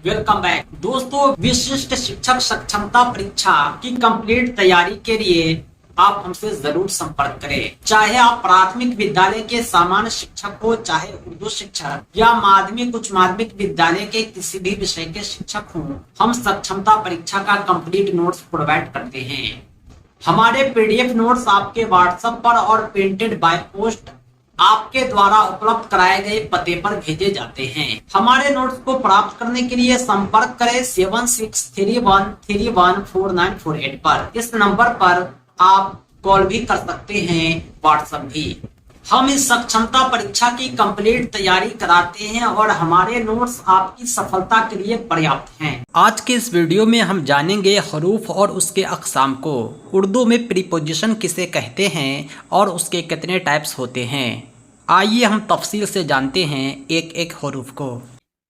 Welcome back दोस्तों। विशिष्ट शिक्षक सक्षमता परीक्षा की कंप्लीट तैयारी के लिए आप हमसे जरूर संपर्क करें। चाहे आप प्राथमिक विद्यालय के सामान्य शिक्षक हो, चाहे उर्दू शिक्षक या माध्यमिक उच्च माध्यमिक विद्यालय के किसी भी विषय के शिक्षक हो, हम सक्षमता परीक्षा का कंप्लीट नोट्स प्रोवाइड करते हैं। हमारे पीडीएफ नोट्स आपके व्हाट्सएप पर और प्रिंटेड बाय पोस्ट आपके द्वारा उपलब्ध कराए गए पते पर भेजे जाते हैं। हमारे नोट्स को प्राप्त करने के लिए संपर्क करें 7631314948 पर। इस नंबर पर आप कॉल भी कर सकते हैं, व्हाट्सएप भी। हम इस सक्षमता परीक्षा की कंप्लीट तैयारी कराते हैं और हमारे नोट्स आपकी सफलता के लिए पर्याप्त हैं। आज के इस वीडियो में हम जानेंगे हरूफ और उसके अक़साम को। उर्दू में प्रीपोजिशन किसे कहते हैं और उसके कितने टाइप्स होते हैं। आइए हम तफसील से जानते हैं एक एक हरूफ को।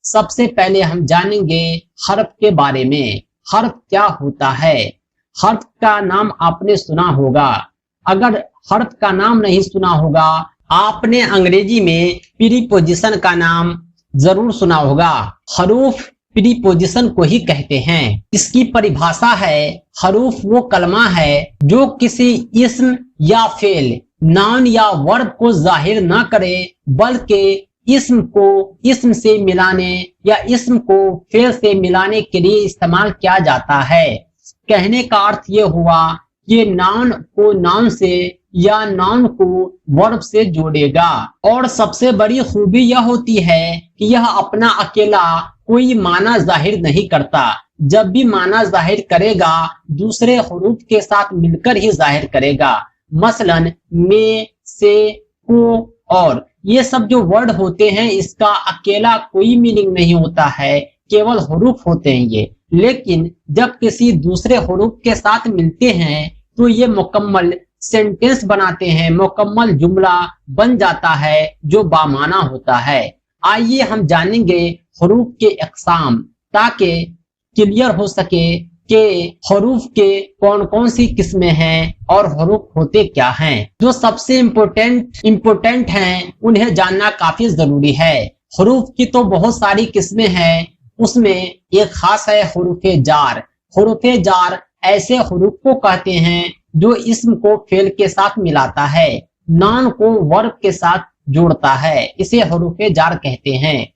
सबसे पहले हम जानेंगे हर्फ के बारे में। हर्फ क्या होता है? हर्फ का नाम आपने सुना होगा। अगर हर्फ का नाम नहीं सुना होगा, आपने अंग्रेजी में प्रीपोजिशन का नाम जरूर सुना होगा। हरूफ प्रीपोजिशन को ही कहते हैं। इसकी परिभाषा है, हरूफ वो कलमा है जो किसी इस्म या फेल, नाउन या वर्ब को जाहिर न करे, बल्कि इस्म को इस्म से मिलाने या इस्म को फेल से मिलाने के लिए इस्तेमाल किया जाता है। कहने का अर्थ ये हुआ कि नाउन को नाउन से या नाउन को वर्ब से जोड़ेगा। और सबसे बड़ी खूबी यह होती है कि यह अपना अकेला कोई माना जाहिर नहीं करता। जब भी माना जाहिर करेगा, दूसरे हरूफ के साथ मिलकर ही जाहिर करेगा। मसलन में, से, को और ये सब जो वर्ड होते हैं, इसका अकेला कोई मीनिंग नहीं होता है, केवल हरूफ होते हैं ये। लेकिन जब किसी दूसरे हरूफ के साथ मिलते हैं तो ये मुकम्मल सेंटेंस बनाते हैं, मुकम्मल जुमला बन जाता है जो बामाना होता है। आइए हम जानेंगे हरूफ के अक़साम, ताकि क्लियर हो सके कि हरूफ के कौन कौन सी किस्में हैं और हरूफ होते क्या हैं। जो सबसे इम्पोर्टेंट हैं उन्हें जानना काफी जरूरी है। हरूफ की तो बहुत सारी किस्में हैं, उसमें एक खास है हरूफ जार। हरूफ जार ऐसे हरूफ को कहते हैं जो इस्म को फेल के साथ मिलाता है, नाउन को वर्ब के साथ जोड़ता है, इसे हरूफ जार कहते हैं।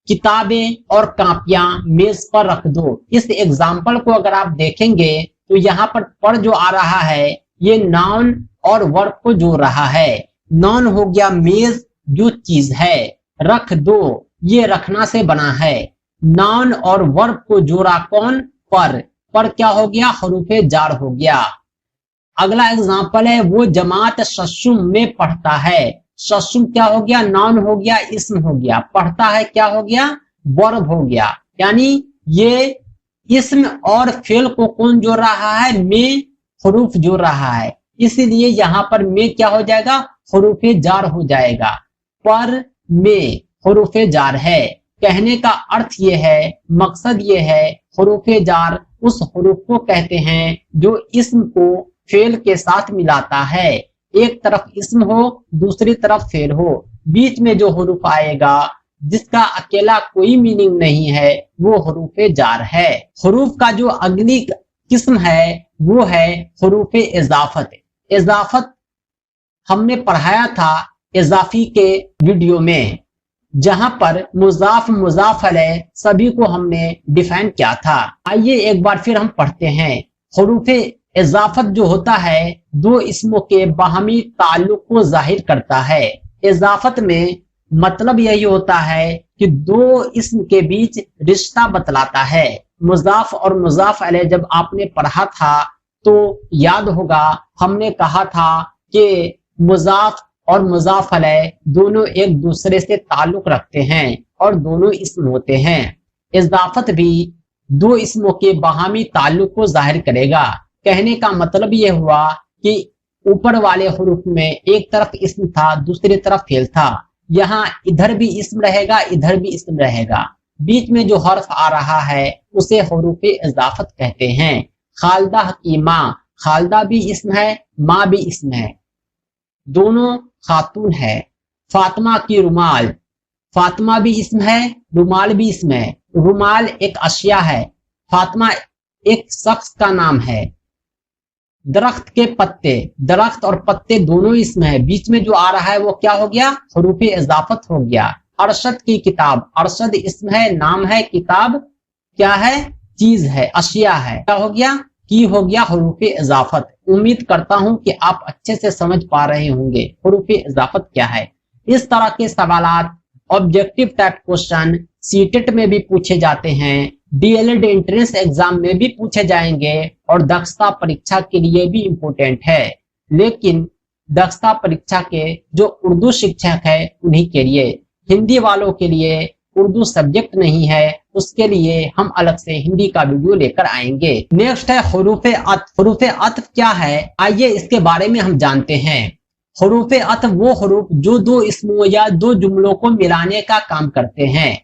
किताबें और कापियां मेज पर रख दो। इस एग्जाम्पल को अगर आप देखेंगे तो यहाँ पर जो आ रहा है ये नाउन और वर्ब को जोड़ रहा है। नाउन हो गया मेज, जो चीज है। रख दो, ये रखना से बना है। नाउन और वर्ब को जोड़ा कौन? पर क्या हो गया? हरूफ जार हो गया। अगला एग्जाम्पल है, वो जमात शशुम में पढ़ता है। शशुम क्या हो गया? नाउन हो गया, इस्म हो गया। पढ़ता है क्या हो गया? वर्ब हो गया। यानी ये इस्म और फेल को कौन जोड़ रहा है? में हरूफ जोड़ रहा है, इसलिए यहाँ पर में क्या हो जाएगा? हरूफ जार हो जाएगा। पर में हरूफ जार है। कहने का अर्थ ये है, मकसद ये है, हरूफ जार उस हरूफ को कहते हैं जो इस्म को फेल के साथ मिलाता है। एक तरफ इस्म हो, दूसरी तरफ फेल हो, बीच में जो हरूफ आएगा जिसका अकेला कोई मीनिंग नहीं है, वो हरूफ जार है। हरूफ का जो अगली किस्म है वो है हरूफ इजाफत। इजाफत हमने पढ़ाया था इजाफी के वीडियो में, जहां पर मुजाफ मुजाफ अलैह सभी को हमने डिफाइन किया था। आइए एक बार फिर हम पढ़ते हैं। हरूफ इजाफत जो होता है दो इस्मों के बाहमी ताल्लुक को जाहिर करता है। इजाफत में मतलब यही होता है कि दो इस्म के बीच रिश्ता बतलाता है। मुजाफ और मुजाफ अलैह जब आपने पढ़ा था तो याद होगा, हमने कहा था कि मुजाफ और मुजाफ अलैह दोनों एक दूसरे से ताल्लुक रखते हैं और दोनों इस्म होते हैं। इजाफत भी दो इस्मों के बाहमी ताल्लुक को जाहिर करेगा। कहने का मतलब यह हुआ कि ऊपर वाले हरूफ में एक तरफ इस्म था, दूसरी तरफ फेल था। यहाँ इधर भी इस्म रहेगा, इधर भी इस्म रहेगा। बीच में जो हर्फ आ रहा है उसे हरूफ इजाफत कहते हैं। खालदा की माँ, खालदा भी इस्म है, माँ भी इस्म है, दोनों खातून है। फातिमा की रुमाल, फातिमा भी इस्म है, रुमाल भी इस्म है, रुमाल एक अशिया है, फातिमा एक शख्स का नाम है। दरख्त के पत्ते, दरख्त और पत्ते दोनों इसमें है, बीच में जो आ रहा है वो क्या हो गया, हरूफ इजाफत हो गया। अरशद की किताब, अरशद इसम है, नाम है, किताब क्या है, चीज है, अशिया है, क्या हो गया, की हो गया हरूफ इजाफत। उम्मीद करता हूं कि आप अच्छे से समझ पा रहे होंगे हरूफ इजाफत क्या है। इस तरह के सवालात ऑब्जेक्टिव टाइप क्वेश्चन सीटेट में भी पूछे जाते हैं, डीएलएड एंट्रेंस एग्जाम में भी पूछे जाएंगे और दक्षता परीक्षा के लिए भी इम्पोर्टेंट है। लेकिन दक्षता परीक्षा के जो उर्दू शिक्षक है उन्हीं के लिए, हिंदी वालों के लिए उर्दू सब्जेक्ट नहीं है, उसके लिए हम अलग से हिंदी का वीडियो लेकर आएंगे। नेक्स्ट है हरूफ अत्फ। हरूफ अत्फ क्या है, आइए इसके बारे में हम जानते हैं। हरूफ अत्फ वो हरूफ जो दो इसमों या दो जुमलों को मिलाने का काम करते हैं।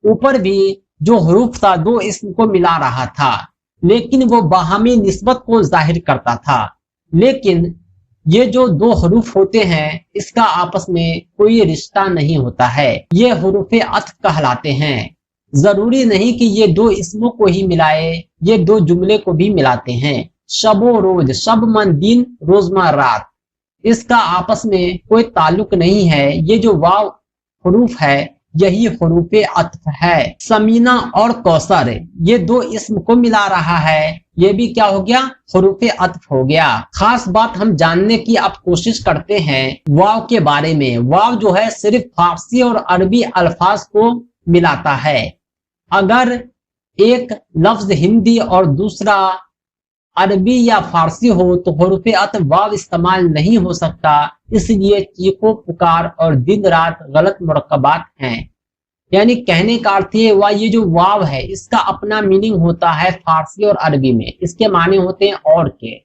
ऊपर भी जो हरूफ था दो इसम को मिला रहा था, लेकिन वो बाहमी निस्बत को जाहिर करता था। लेकिन ये जो दो हरूफ होते हैं इसका आपस में कोई रिश्ता नहीं होता है, ये हरूफ अत्फ कहलाते हैं। जरूरी नहीं कि ये दो इसमों को ही मिलाए, ये दो जुमले को भी मिलाते हैं। शबो रोज, शब मन दिन, रोजमा रात, इसका आपस में कोई ताल्लुक नहीं है। ये जो वाव हरूफ है यही हरूफ अत्फ है। समीना और कौसर, ये दो इसम को मिला रहा है, ये भी क्या हो गया, हरूफ अत्फ हो गया। खास बात हम जानने की अब कोशिश करते हैं वाव के बारे में। वाव जो है सिर्फ फारसी और अरबी अल्फाज को मिलाता है। अगर एक लफ्ज हिंदी और दूसरा अरबी या फारसी हो तो हरूफ अत्फ वाव इस्तेमाल नहीं हो सकता, इसलिए चीखो पुकार और दिन रात गलत मुरक्कबात हैं। यानी कहने का अर्थ ये जो वाव है इसका अपना मीनिंग होता है फारसी और अरबी में, इसके माने होते हैं और के,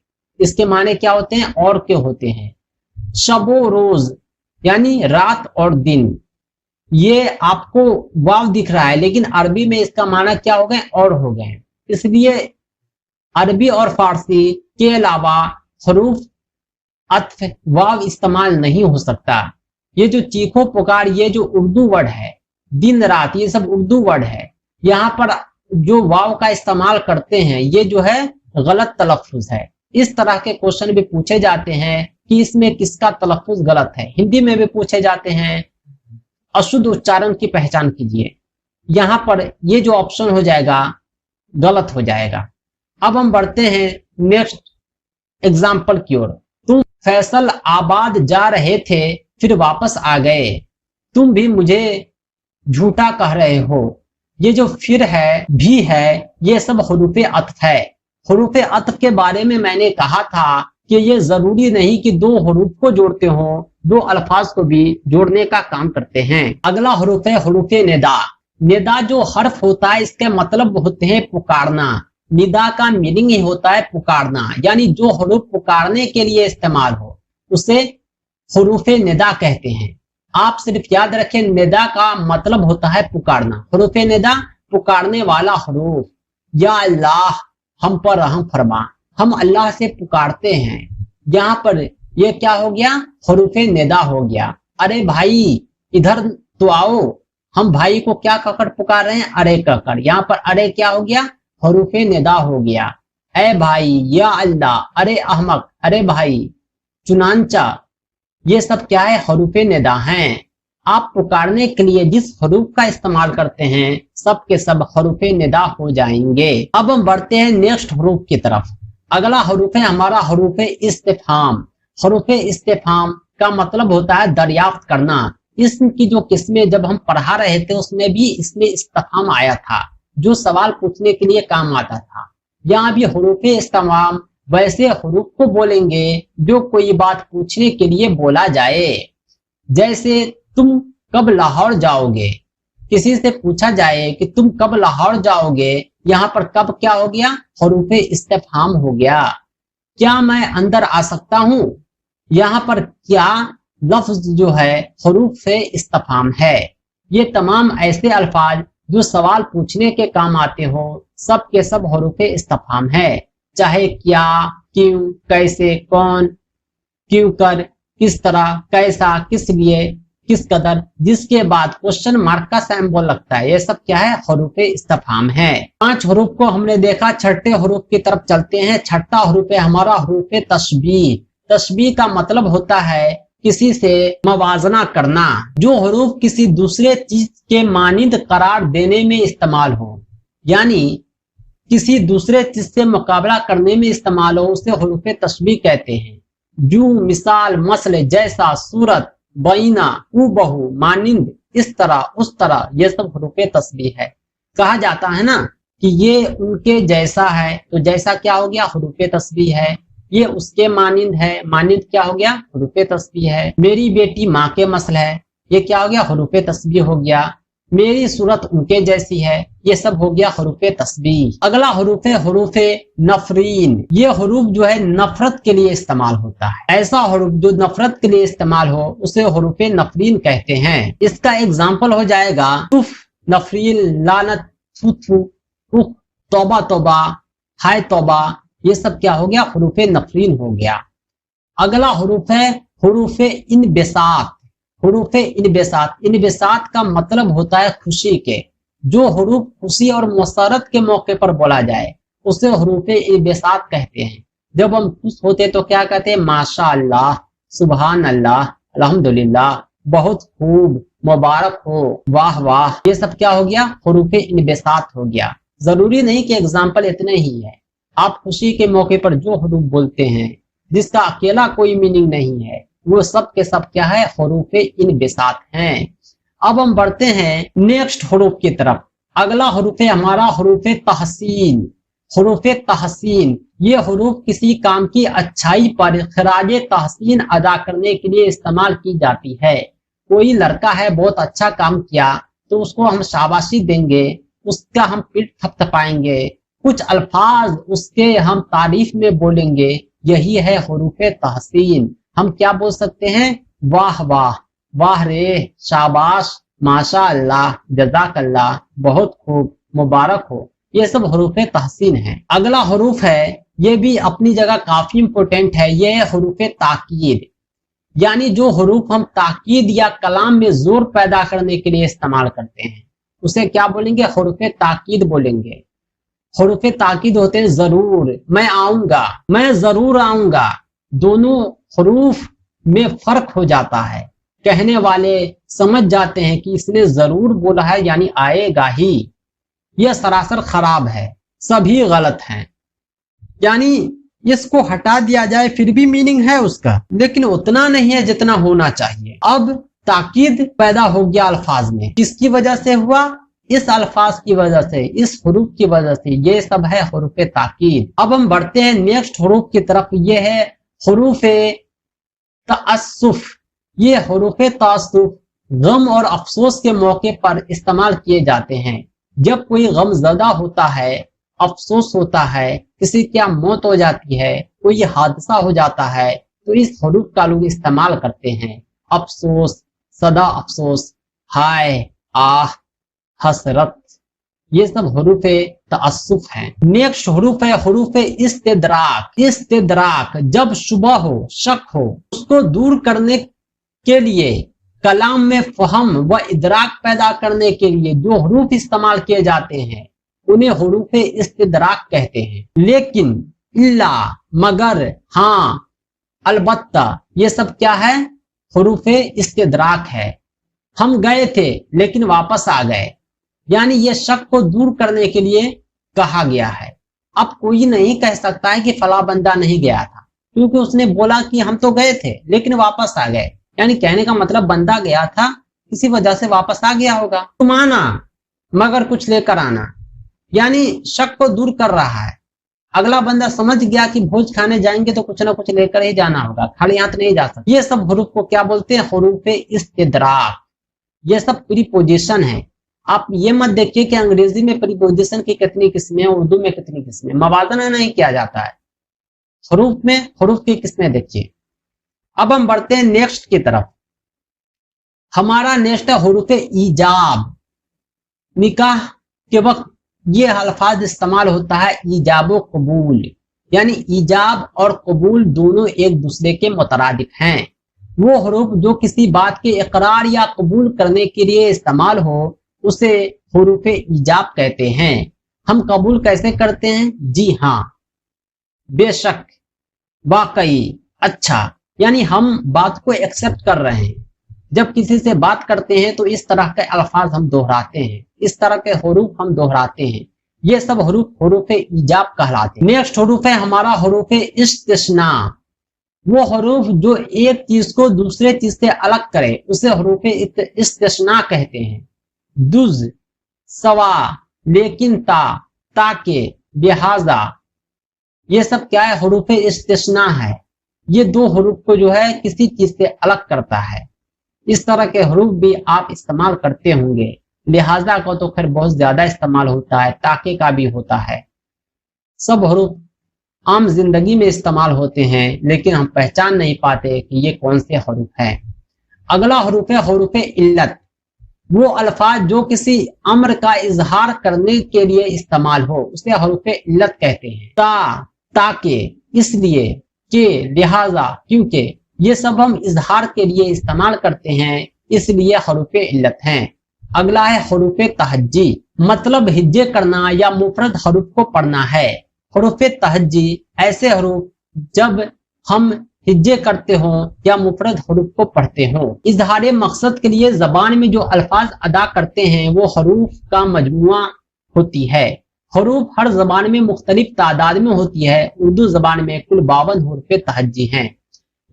इसके माने क्या होते हैं, और के होते हैं। शबो रोज यानी रात और दिन, ये आपको वाव दिख रहा है लेकिन अरबी में इसका माना क्या हो गए, और हो गए। इसलिए अरबी और फारसी के अलावा हरूफ अत्फ वाव इस्तेमाल नहीं हो सकता। ये जो चीखो पुकार, ये जो उर्दू वर्ड है, दिन रात, ये सब उर्दू वर्ड है। यहाँ पर जो वाव का इस्तेमाल करते हैं ये जो है गलत तलफ्फुज है। इस तरह के क्वेश्चन भी पूछे जाते हैं कि इसमें किसका तलफ्फुज गलत है। हिंदी में भी पूछे जाते हैं, अशुद्ध उच्चारण की पहचान कीजिए। यहाँ पर ये जो ऑप्शन हो जाएगा गलत हो जाएगा। अब हम बढ़ते हैं नेक्स्ट एग्जाम्पल की ओर। तुम फैसल आबाद जा रहे थे फिर वापस आ गए, तुम भी मुझे झूठा कह रहे हो। ये जो फिर है, भी है, ये सब हरूफ अत्फ है। हरूफ अत्फ के बारे में मैंने कहा था कि ये जरूरी नहीं कि दो हरूफ को जोड़ते हो, दो अल्फाज को भी जोड़ने का काम करते हैं। अगला हरूफ है हरूफ निदा। निदा जो हर्फ होता है इसके मतलब होते हैं पुकारना। निदा का मीनिंग ही होता है पुकारना, यानी जो हरूफ पुकारने के लिए इस्तेमाल हो उसे हरूफ निदा कहते हैं। आप सिर्फ याद रखें निदा का मतलब होता है पुकारना। हरूफ निदा पुकारने वाला हरूफ। या अल्लाह हम पर रहम फरमा, हम अल्लाह से पुकारते हैं। यहाँ पर ये क्या हो गया, हरूफ निदा हो गया। अरे भाई इधर तो आओ, हम भाई को क्या कहकर पुकार रहे हैं, अरे कहकर। यहाँ पर अरे क्या हो गया, हरूफ निदा हो गया। ए भाई, या अल्लाह, अरे अहमक, अरे भाई, चुनांचा, ये सब क्या है, हरूफ निदा हैं। आप पुकारने के लिए जिस हरूफ का इस्तेमाल करते हैं सब के सब हरूफ निदा हो जाएंगे। अब हम बढ़ते हैं नेक्स्ट हरूफ की तरफ। अगला हरूफ है हमारा हरूफ इस्तिफहाम। हरूफ इस्तिफहाम का मतलब होता है दरियाफ्त करना। इसकी जो किस्में जब हम पढ़ा रहे थे उसमें भी इसमें इस्तिफहाम आया था, जो सवाल पूछने के लिए काम आता था। यहाँ भी हरूफ इस्तिफहाम वैसे हरूफ को बोलेंगे जो कोई बात पूछने के लिए बोला जाए। जैसे तुम कब लाहौर जाओगे, किसी से पूछा जाए कि तुम कब लाहौर जाओगे, यहाँ पर कब क्या हो गया, हरूफ इस्तिफहाम हो गया। क्या मैं अंदर आ सकता हूँ, यहाँ पर क्या लफ्ज जो है हरूफ इस्तिफहाम है। ये तमाम ऐसे अल्फाज जो सवाल पूछने के काम आते हो सब के सब हरूफ इस्तिफहाम है। चाहे क्या, क्यों, कैसे, कौन, क्यों कर, किस तरह, कैसा, किस लिए, किस कदर, जिसके बाद क्वेश्चन मार्क का सिंबल लगता है। ये सब क्या है? हरूफ इस्तिफहाम है। 5 हरूफ को हमने देखा, छठे हरूफ की तरफ चलते हैं। छठा हरूफ है हमारा हरूफ तशबीह। तशबीह का मतलब होता है किसी से मवाजना करना, जो हरूफ किसी दूसरे चीज के मानिंद करार देने में इस्तेमाल हो, यानी किसी दूसरे चीज से मुकाबला करने में इस्तेमाल हो, उसे हरूफ तशबीह कहते हैं। जो, मिसाल, मसल, जैसा, सूरत, बैना, हूबहू, मानिंद, इस तरह, उस तरह, ये सब हरूफ तशबीह है। कहा जाता है ना कि ये उनके जैसा है, तो जैसा क्या हो गया? हरूफ तशबीह है। ये उसके मानिंद है, मानिंद क्या हो गया? हरूफ तशबीह है। मेरी बेटी माँ के मसल है, ये क्या हो गया? हरूफ तशबीह हो गया। मेरी सूरत उनके जैसी है, ये सब हो गया हरूफ तशबीह। अगला हरूफ है हरूफ नफरीन। ये हरूफ जो है नफरत के लिए इस्तेमाल होता है। ऐसा हरूफ जो नफरत के लिए इस्तेमाल हो उसे हरूफ नफरीन कहते हैं। इसका एग्जाम्पल हो जाएगा तुफ, नफरीन, लानत, थू थू, उख, तौबा तौबा, हाय तौबा, ये सब क्या हो गया? हरूफ नफरीन हो गया। अगला हरूफ है हरूफ इनबिसात। हरूफ इनबिसात, इनबिसात का मतलब होता है खुशी के। जो हरूफ खुशी और मसरत के मौके पर बोला जाए उसे हरूफ इनबिसात कहते हैं। जब हम खुश होते तो क्या कहते हैं? माशा अल्लाह, सुबहान अल्लाह, अल्हम्दुलिल्लाह, बहुत खूब, मुबारक हो, वाह वाह, ये सब क्या हो गया? हरूफ इनबिसात हो गया। जरूरी नहीं कि एग्जाम्पल इतने ही है। आप खुशी के मौके पर जो हरूफ बोलते हैं जिसका अकेला कोई मीनिंग नहीं है, वो सब के सब क्या है? हरूफ इनबिसात हैं। अब हम बढ़ते हैं नेक्स्ट हरूफ की तरफ। अगला हरूफ है हमारा हरूफ तहसीन। हरूफ तहसीन, ये हरूफ किसी काम की अच्छाई पर खराज तहसीन अदा करने के लिए इस्तेमाल की जाती है। कोई लड़का है, बहुत अच्छा काम किया, तो उसको हम शाबाशी देंगे, उसका हम पीठ थपथपाएंगे, कुछ अल्फाज उसके हम तारीफ में बोलेंगे, यही है हरूफ तहसीन। हम क्या बोल सकते हैं? वाह वाह, वाह रे, शाबाश, माशा अल्लाह, जज़ाकल्लाह, बहुत खूब, मुबारक हो, ये सब हरूफ तहसीन है। अगला हरूफ है, ये भी अपनी जगह काफी इंपोर्टेंट है, ये है हरूफ ताकीद। यानी जो हरूफ हम ताकीद या कलाम में जोर पैदा करने के लिए इस्तेमाल करते हैं उसे क्या बोलेंगे? हरूफ ताकीद बोलेंगे। हरूफ ताकीद होते हैं जरूर, मैं आऊंगा, मैं जरूर आऊंगा। दोनों हरूफ में फर्क हो जाता है। कहने वाले समझ जाते हैं कि इसने जरूर बोला है यानी आएगा ही। यह सरासर खराब है, सभी गलत हैं। यानी इसको हटा दिया जाए फिर भी मीनिंग है उसका, लेकिन उतना नहीं है जितना होना चाहिए। अब ताकीद पैदा हो गया अल्फाज में, किसकी वजह से हुआ? इस अल्फाज की वजह से, इस हरूफ की वजह से। ये सब है हरूफ ताकीद। अब हम बढ़ते हैं नेक्स्ट हरूफ की तरफ, ये है हरूफ तअस्सुफ। ये हरूफ तअस्सुफ गम और अफसोस के मौके पर इस्तेमाल किए जाते हैं। जब कोई गम ज़दा होता है, अफसोस होता है, किसी की मौत हो जाती है, कोई हादसा हो जाता है, तो इस हरूफ का लोग इस्तेमाल करते हैं। अफसोस, सदा अफसोस, हाय, आह, हसरत, ये सब हरूफ तअस्सुफ हैं। नेक्स्ट हरूफ है हरूफ इस्तिदराक। इस्तिदराक, जब शुबह हो, शक हो, उसको दूर करने के लिए, कलाम में फहम व इदराक पैदा करने के लिए जो हरूफ इस्तेमाल किए जाते हैं उन्हें हरूफ इस्तिदराक कहते हैं। लेकिन, इल्ला, मगर, हाँ, अलबत्ता, ये सब क्या है? हरूफ इस्तिदराक है। हम गए थे लेकिन वापस आ गए, यानी ये शक को दूर करने के लिए कहा गया है। अब कोई नहीं कह सकता है कि फला बंदा नहीं गया था, क्योंकि उसने बोला कि हम तो गए थे लेकिन वापस आ गए। यानी कहने का मतलब बंदा गया था, किसी वजह से वापस आ गया होगा। तुम आना मगर कुछ लेकर आना, यानी शक को दूर कर रहा है। अगला बंदा समझ गया कि भोज खाने जाएंगे तो कुछ ना कुछ लेकर ही जाना होगा, खाली हाथ नहीं जा सकते। ये सब हरूफ को क्या बोलते हैं? हरूफ इस्तिदराक। ये सब प्रीपोजिशन है। आप ये मत देखिए कि अंग्रेजी में प्रीपोजिशन की कितनी किस्में, उर्दू में कितनी किस्में, मवाजना नहीं किया जाता है। हरूफ में हरूफ की किस्में देखिए। अब हम बढ़ते हैं नेक्स्ट की तरफ। हमारा नेक्स्ट है हरूफ ईजाब। निकाह के वक्त ये अल्फाज इस्तेमाल होता है ईजाब व कबूल, यानी ईजाब और कबूल दोनों एक दूसरे के मुतरादिफ हैं। वो हरूफ जो किसी बात के इकरार या कबूल करने के लिए इस्तेमाल हो उसे हरूफ ईजाब कहते हैं। हम कबूल कैसे करते हैं? जी हाँ, बेशक, वाकई, अच्छा, यानी हम बात को एक्सेप्ट कर रहे हैं। जब किसी से बात करते हैं तो इस तरह के अल्फाज हम दोहराते हैं, इस तरह के हरूफ हम दोहराते हैं। ये सब हरूफ ईजाब कहलाते हैं। नेक्स्ट हरूफ है हमारा हरूफ इस्तिस्ना। वो हरूफ जो एक चीज को दूसरे चीज से अलग करे उसे हरूफ इस्तिस्ना कहते हैं। दुज, सवा, लेकिन, ताके, लिहाजा, ये सब क्या है? हरूफ इस्तिस्ना है। ये दो हरूफ को जो है किसी चीज से अलग करता है। इस तरह के हरूफ भी आप इस्तेमाल करते होंगे। लिहाजा का तो खैर बहुत ज्यादा इस्तेमाल होता है, ताके का भी होता है। सब हरूफ आम जिंदगी में इस्तेमाल होते हैं लेकिन हम पहचान नहीं पाते कि ये कौन से हरूफ हैं। अगला हरूफ है हरूफ इल्लत। वो अल्फाज जो किसी अम्र का इजहार करने के लिए इस्तेमाल हो उसे हरूफ इल्लत कहते हैं। ताके, इसलिए, के, लिहाजा, क्योंकि, ये सब हम इजहार के लिए इस्तेमाल करते हैं, इसलिए हरूफ इल्लत हैं। अगला है हरूफ तहज्जी, मतलब हिज्जे करना या मुफरद हरूफ को पढ़ना है। हरूफ तहज्जी ऐसे हरूफ जब हम हिज्जे करते हो या मुफरद हरूफ को पढ़ते हो। इजहार मकसद के लिए जबान में जो अल्फाज अदा करते हैं वो हरूफ का मजमुआ होती है। हरूफ हर जबान में मुख्तलिफ तादाद में होती है। उर्दू जबान में कुल 52 हरूफ तहज्जी हैं।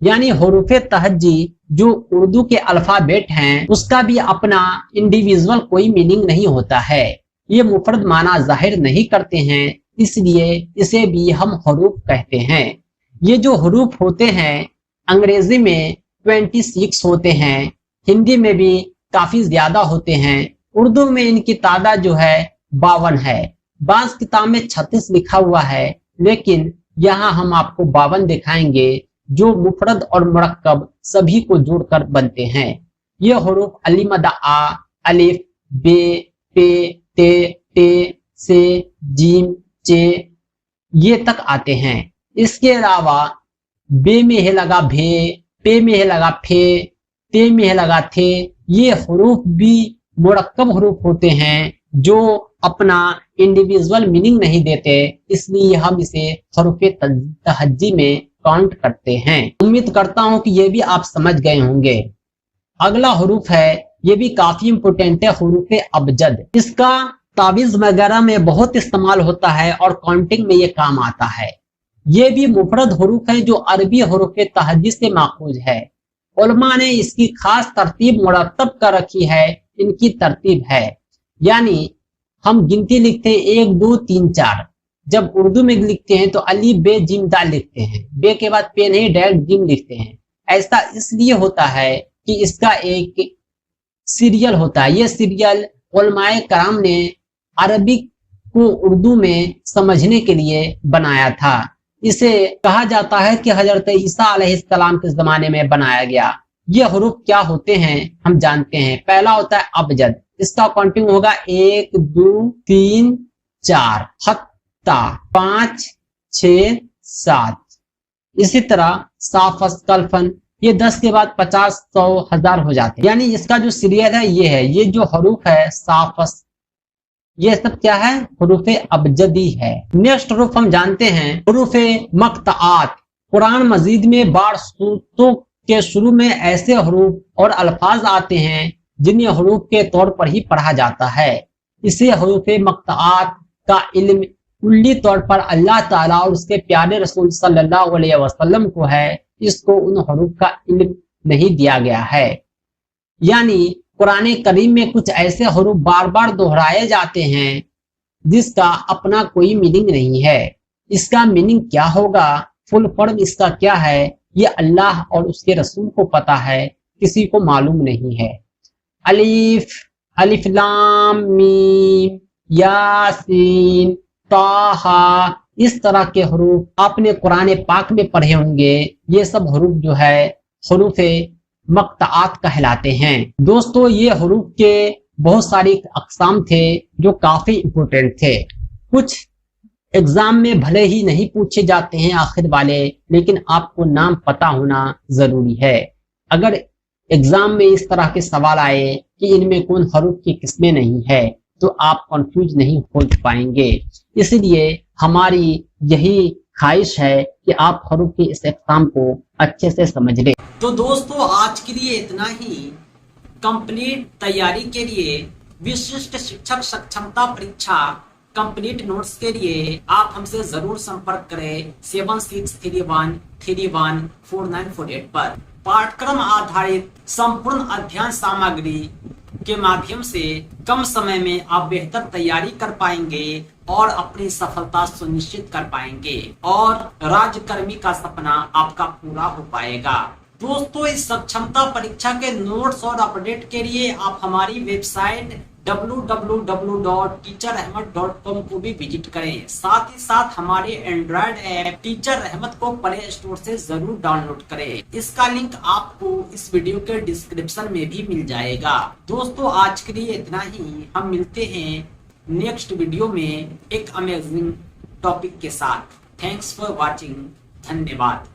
यानी हरूफ तहज्जी जो उर्दू के अल्फाबेट हैं उसका भी अपना इंडिविजुअल कोई मीनिंग नहीं होता है। ये मुफरद माना जाहिर नहीं करते हैं, इसलिए इसे भी हम हरूफ कहते हैं। ये जो हरूफ होते हैं अंग्रेजी में 26 होते हैं, हिंदी में भी काफी ज्यादा होते हैं, उर्दू में इनकी तादाद जो है 52 है। बाज किताब में 36 लिखा हुआ है लेकिन यहाँ हम आपको 52 दिखाएंगे जो मुफरद और मुरक्कब सभी को जोड़कर बनते हैं। ये हरूफ अली मद आ, अलिफ, बे, पे, ते, टे, से, जीम, चे ये तक आते हैं। इसके अलावा बे में है लगा भे, पे में है लगा फे, ते में है लगा थे। ये हरूफ भी मुरक्कब हरूफ होते हैं जो अपना इंडिविजुअल मीनिंग नहीं देते, इसलिए हम इसे हरूफ तहज्जी में काउंट करते हैं। उम्मीद करता हूं कि ये भी आप समझ गए होंगे। अगला हरूफ है, ये भी काफी इंपोर्टेंट है, हरूफ अबजद। इसका तावीज वगैरह में बहुत इस्तेमाल होता है और काउंटिंग में ये काम आता है। ये भी मुफरद हरूफ है जो अरबी हरूफ तहज्जी से माखूज है। उलमा ने इसकी खास तरतीब मुरतब कर रखी है। इनकी तरतीब है, यानी हम गिनती लिखते हैं 1 2 3 4। जब उर्दू में लिखते हैं तो अली बे जिम दाल लिखते हैं, बे के बाद पे नहीं डायरेक्ट जिम लिखते हैं। ऐसा इसलिए होता है कि इसका एक सीरियल होता है। ये सीरियल उलमाए कराम ने अरबी को उर्दू में समझने के लिए बनाया था। इसे कहा जाता है कि हजरत ईसा अलैहिस्सलाम के जमाने में बनाया गया। ये हरूफ क्या होते हैं हम जानते हैं। पहला होता है अबजद, इसका काउंटिंग होगा 1 2 3 4, हत्ता 5 6 7। इसी तरह साफस, कल्फन, ये 10 के बाद 50 100 1000 हो जाते हैं। यानी इसका जो सीरियल है ये है। ये जो हरूफ है साफस, ये सब क्या है? हरूफ अबजदी है। नेक्स्ट हरूफ हम जानते हैं हरूफ मक्ताआत। कुरान मजीद में बार सूरतों के शुरू में ऐसे हरूफ और अल्फाज आते हैं जिन्हें हरूफ के तौर पर ही पढ़ा जाता है। इसे हरूफ मक्ताआत का इल्म कुल्ली तौर पर अल्लाह ताला और उसके प्यारे रसूल सल्लल्लाहु अलैहि वसल्लम को है। इसको उन हरूफ का इल्म नहीं दिया गया है। यानी कुरान करीम में कुछ ऐसे हरूफ बार बार दोहराए जाते हैं जिसका अपना कोई मीनिंग नहीं है। इसका मीनिंग क्या होगा, फुल फॉर्म इसका क्या है, ये अल्लाह और उसके रसूल को पता है, किसी को मालूम नहीं है। अलिफ, अलिफ लाम मीम, यासीन, ताहा, इस तरह के हरूफ आपने कुरान पाक में पढ़े होंगे। ये सब हरूफ जो है हरूफ मक्ताआत कहलाते हैं। दोस्तों ये हरूफ के बहुत सारी अकसाम थे जो काफी इंपोर्टेंट थे। कुछ एग्जाम में भले ही नहीं पूछे जाते हैं आखिर वाले, लेकिन आपको नाम पता होना जरूरी है। अगर एग्जाम में इस तरह के सवाल आए कि इनमें कौन हरूफ की किस्में नहीं है तो आप कंफ्यूज नहीं हो पाएंगे। इसलिए हमारी यही ख्वाहिश है कि आप हरूफ की इस इक़साम को अच्छे से समझ लें। तो दोस्तों आज के लिए इतना ही। कंप्लीट तैयारी के लिए विशिष्ट शिक्षक सक्षमता परीक्षा कंप्लीट नोट्स के लिए आप हमसे जरूर संपर्क करें 7631314948 पर। पाठ्यक्रम आधारित संपूर्ण अध्ययन सामग्री के माध्यम से कम समय में आप बेहतर तैयारी कर पाएंगे और अपनी सफलता सुनिश्चित कर पाएंगे और राजकर्मी का सपना आपका पूरा हो पाएगा। दोस्तों इस सक्षमता परीक्षा के नोट्स और अपडेट के लिए आप हमारी वेबसाइट www.teacherahmed.com को भी विजिट करें। साथ ही साथ हमारे एंड्रॉयड ऐप टीचर रहमत को प्ले स्टोर से जरूर डाउनलोड करें। इसका लिंक आपको इस वीडियो के डिस्क्रिप्शन में भी मिल जाएगा। दोस्तों आज के लिए इतना ही। हम मिलते हैं नेक्स्ट वीडियो में एक अमेजिंग टॉपिक के साथ। Thanks for watching. धन्यवाद।